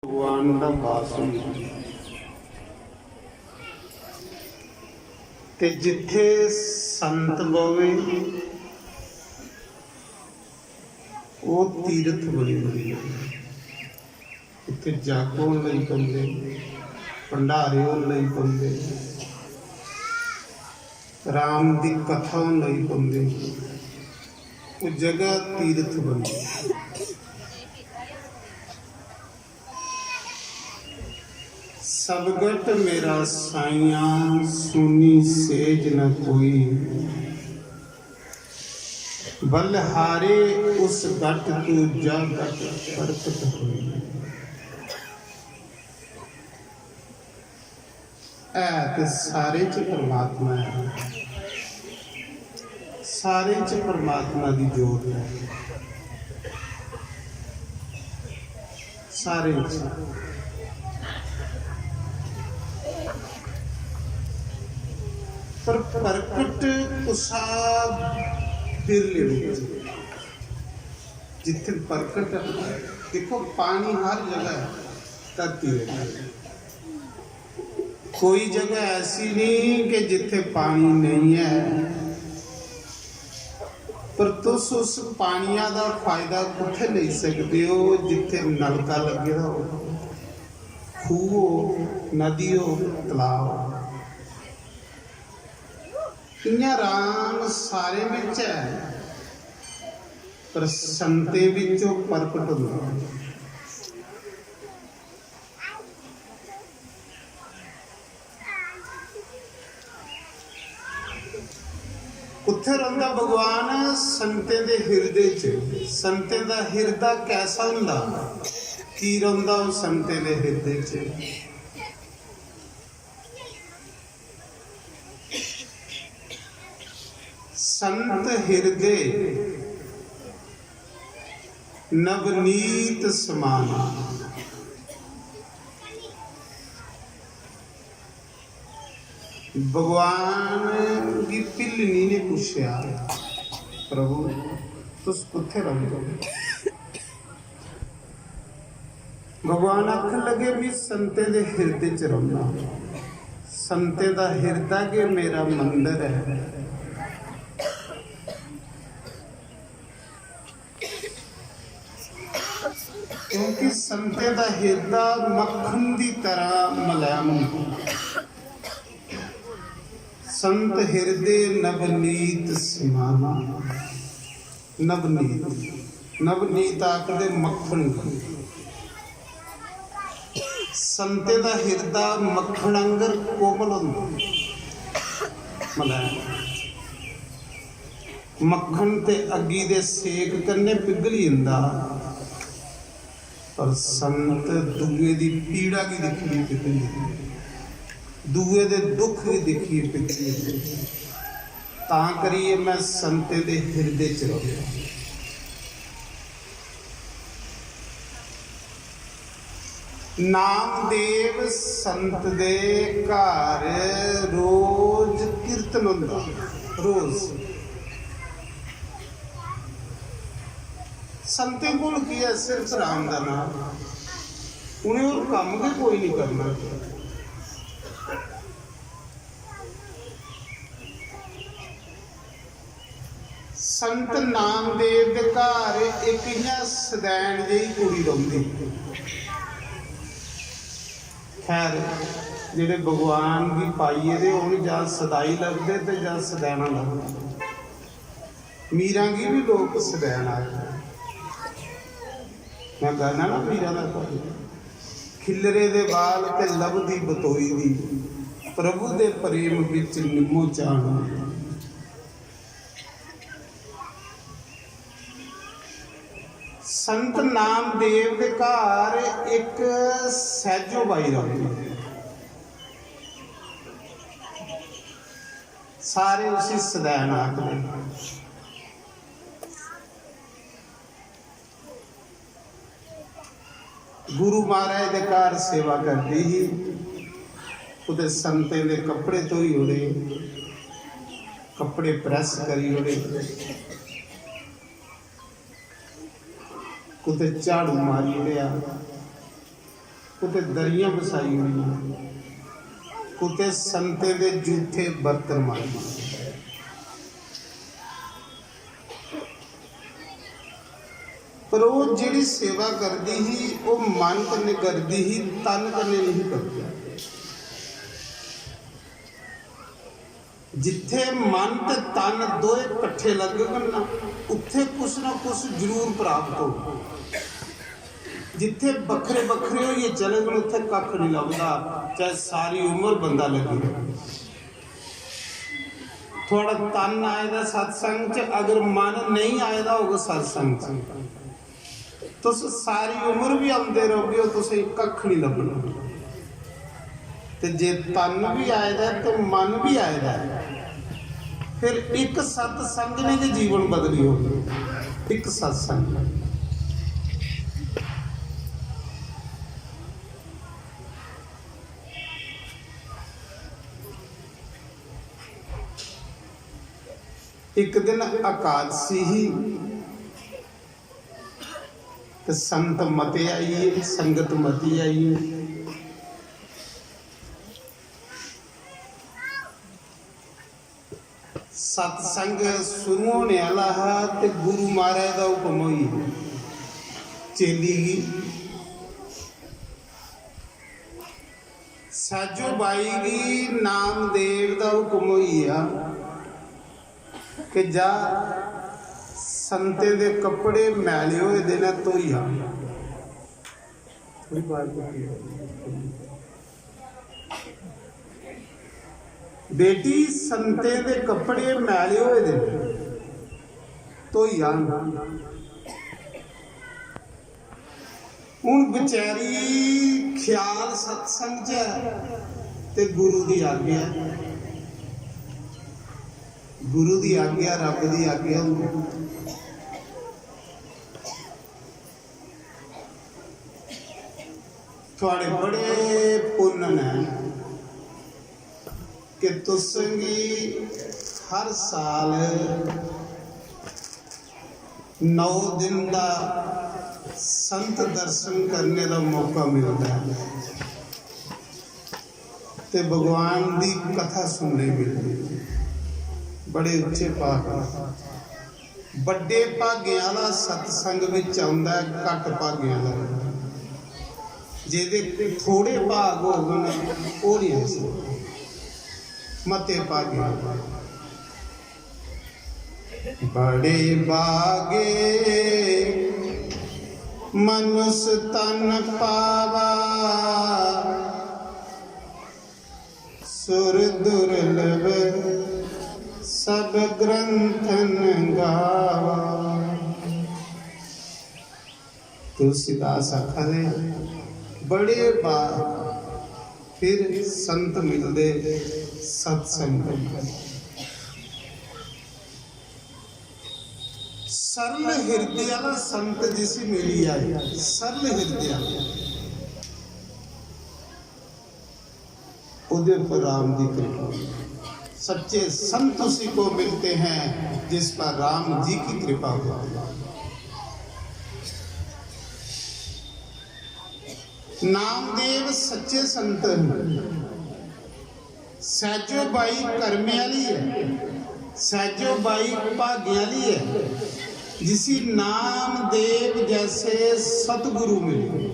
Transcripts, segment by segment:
भगवान का वास ते जिथे संत बोवे वो तीर्थ बनी बनी इत्थे जागो लई पंदे भंडारे लई पंदे राम दी कथा लई पंदे वो जगह तीर्थ बनी। सबगट मेरा साइया सुनी सेज न कोई बलहारे उस गट तू जा गट परकट होई। ऐ सारे च परमात्मा है, सारे च परमात्मा की जोत है, सारे च। पर प्रकट कुसा बिरले विच जिथे प्रकट देखो पानी हर जगह है, धरती है, कोई जगह ऐसी नहीं कि जिथे पानी नहीं है। पर तुस उस पानिया का फायदा कुत्थे ले सकते हो जिथे नलका लगे हो, खूह हो, नदी हो, तलाब। इन्ना राम सारे विच है पर संते विचों प्रकट होंदा। उत्थे रहिंदा भगवान संते दे हिरदे च। संते दा हिरदा कैसा हुंदा, की रहिंदा उह संते दे हिरदे च। संत हिरदे नवनीत समान। भगवान की पिलनी ने पूछा, प्रभु तुस कुत्थे रहो? भगवान आखन लगे भी संते दे हिरदे च रहुंदा। संते दा हिरदा के मेरा मंदिर है। क्योंकि संते दा हिरदा मक्खन की तरह मुलायम होंदा। संत हिरदे नवनीत समाना। नवनीत नवनीत आखदे मक्खन। संते दा हिरदा मक्खन अंगर कोमल होंदा, मुलायम। मक्खन ते अग्गी दे सेक कन्ने पिघली जांदा, पर संत दुए दी पीड़ा की देखिए पिघली, दुए दे दुख की देखिए पिघली। तां करिए मैं संते दे हिरदे च रहा। नामदेव संत दे घर रोज कीर्तन हुंदा, रोज। संते कोल की है सिर्फ राम का नाम, उन्हें और काम भी कोई नहीं करना। संत नामदेव के घर एक इं सदैन जी कुड़ी रही। खैर जेडे भगवान की पाइए दे उन्हें जा सदाई लगते तो जा सदैना लगता। मीरा की भी लोग सदैन आए। मैं कहना ना मीरा का खिलरे दे बाल ते लभदी बतोई दी, प्रभु दे प्रेम विच निम्मो चाहना। संत नामदेव के घर एक सैजो बाई रही। सारे उसी सदैन आखदे। गुरु महाराज के घर सेवा करती ही, उहदे संते दे कपड़े धोई ओड़े, कपड़े प्रैस करी ओड़े, कुते झाड़ू मारी ओड़िया, कुते दरियां बसाई हुई, कुते संते दे जूठे बर्तन मारे। पर वो जिहड़ी सेवा करती ही वो मन कन्ने करती ही, तन कन्ने नहीं करती। जिथे मन ते तन दोए कट्ठे लगन ना, उत्थे कुछ ना कुछ जरूर प्राप्त हो। जिथे बखरे बखरे हो ये चले गए उत्थे कख नहीं लभदा, चाहे सारी उम्र बंदा लगे। थोड़ा तन आएगा सत्संग च, अगर मन नहीं आएगा होगा सत्संग च, तो सारी उम्र भी आते रहोगे तो कख नहीं लभना। तो जे तन भी आएगा तो मन भी आएगा, फिर एक सत्संग ने जो जीवन बदली होगी। एक सत्संग एक दिन एकादशी ही तो संत मते आइए, संगत मती आइए। सत्संग शुरू होने वाला है तो गुरु महाराज का हुक्म हुई चेली गी साजो बाई गी नामदेव का हुक्म हुई कि जा संते दे कपड़े मैले हुए देना तो ही आ। बेटी संते दे कपड़े मैले हुए देने तो ही आ। हुण बेचारी ख्याल सत्संग च ते गुरु दी आज्ञा, गुरु दी आज्ञा, रब दी आज्ञा। थोड़े बड़े पुण्य ने कि तुसंगी हर साल 9 दिन का संत दर्शन करने का मौका मिलता है, ते भगवान की कथा सुनने मिलती। बड़े उच्चे भाग, बड़े भाग्य वाला सत्संग विच आउंदा है, घट भाग्य वाला जिहदे थोड़े भाग हो गए वो नहीं है, मते भाग्य। बड़े भागे मनुष्य तन पावा, सुर दुर्लभ सब ग्रंथन गावा। तुलसीदास आखदे बड़े बार फिर संत मिलते सत्संग। सरल हृदय वाला संत जिसी मिली आए, सरल हृदय उदय पर राम की कृपा। सच्चे संत उसी को मिलते हैं जिस पर राम जी की कृपा होती है। नामदेव सच्चे संत हैं। सैजो बाई कर्मे वाली है, सैजो बाई भाग्य वाली है, जिसी नामदेव जैसे सतगुरु मिले।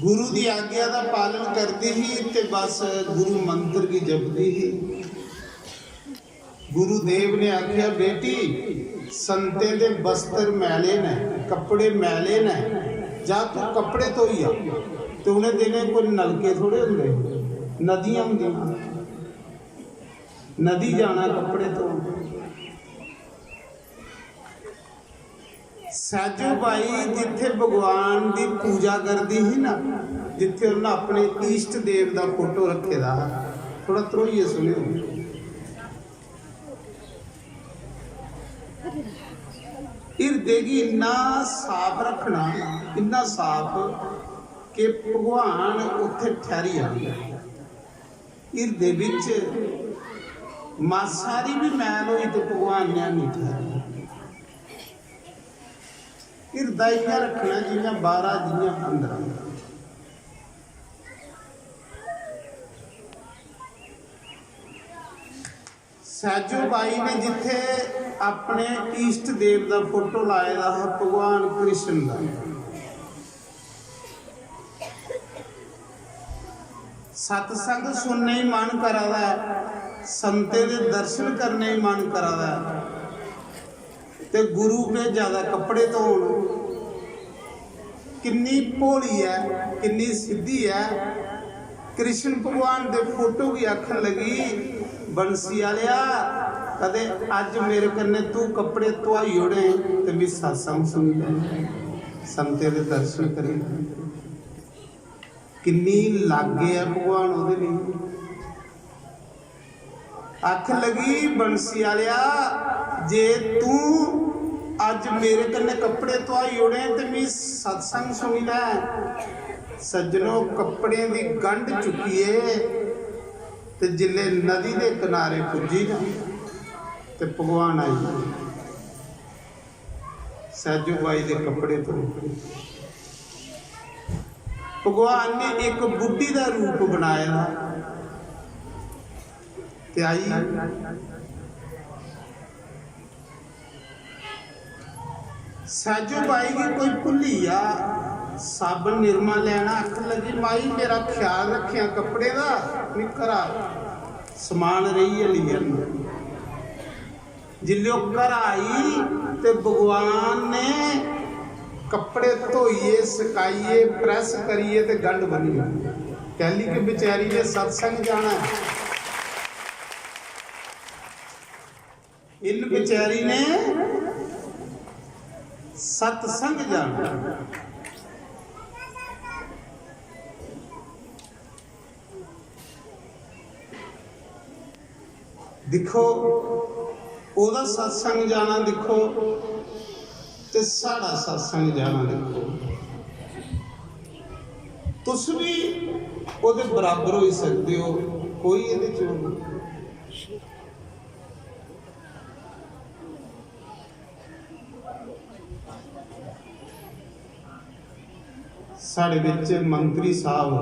गुरु की आज्ञा का पालन करती ही ते बस गुरु मंत्र की जपती ही। गुरुदेव ने आख्या बेटी संते दे बस्तर मैले ने, कपड़े मैले ने, जा तू कपड़े तो ही आ। तो उन्हें देने कोई नलके थोड़े होंगे, नदियां होंदियां, नदी जाना कपड़े तो। सैजो बाई जिथे भगवान की पूजा करती ही ना, जिथे उन्हें अपने ईष्ट देव का फोटो रखे दा, थोड़ा त्रोइए सुनियो। हिरदे की इन्ना साफ रखना, इन्ना साफ कि भगवान उत्थे ठहरी आ। हिरदे विच मासारी भी मैल हुई तो भगवान ने नहीं ठहराया। हृदय रखना जियां 12 जियां 15। सैजो बाई ने जिथे अपने ईष्ट देव का फोटो लाए दा भगवान कृष्ण का, सतसंग सुनने ही मन करा दा, संते दे दर्शन करने ही मन करा दा, ते गुरु के ज्यादा कपड़े धोण। किन्नी भोली है, किन्नी सीधी है। कृष्ण भगवान दे फोटो की आखन लगी, बंसी वालिया कदे अज मेरे कन्ने तू कपड़े धोई ओड़े ते भी सत्संग सुनी ले, संते दे दर्शन करी। किन्नी लागे है भगवान ओदे भी। आख लगी बंसी वालिया जे तू अज मेरे कन्ने कपड़े धोई ओड़े ते मैं सत्संग सुनी लै। सज्जनों कपड़े की गंढ चुकीए ते जिले नदी के किनारे पुजी ना ते भगवान आई सैजू बाई के कपड़े धो। भगवान ने एक बुढ़ी का रूप बनाया ते आई। सैजू बाई की कोई भुली आ साबन निरमा लेना, आखन लगी माई मेरा ख्याल रखिया कपड़े का, घरा समान रही है लियन। जिले घर आई तो भगवान ने कपड़े धोइए सुकाइए प्रैस करिए ते गंढ बनी। कहली कि बेचारी ने सत्संग जाना, इन बेचारी ने सत्संग जाना। दिखो ओदा सत्संग जाना दिखो ते साड़ा सत्संग जाना देखो, तुस भी ओदे बराबर हो सकते हो, कोई इहदे च साढ़े विच मंत्री साहब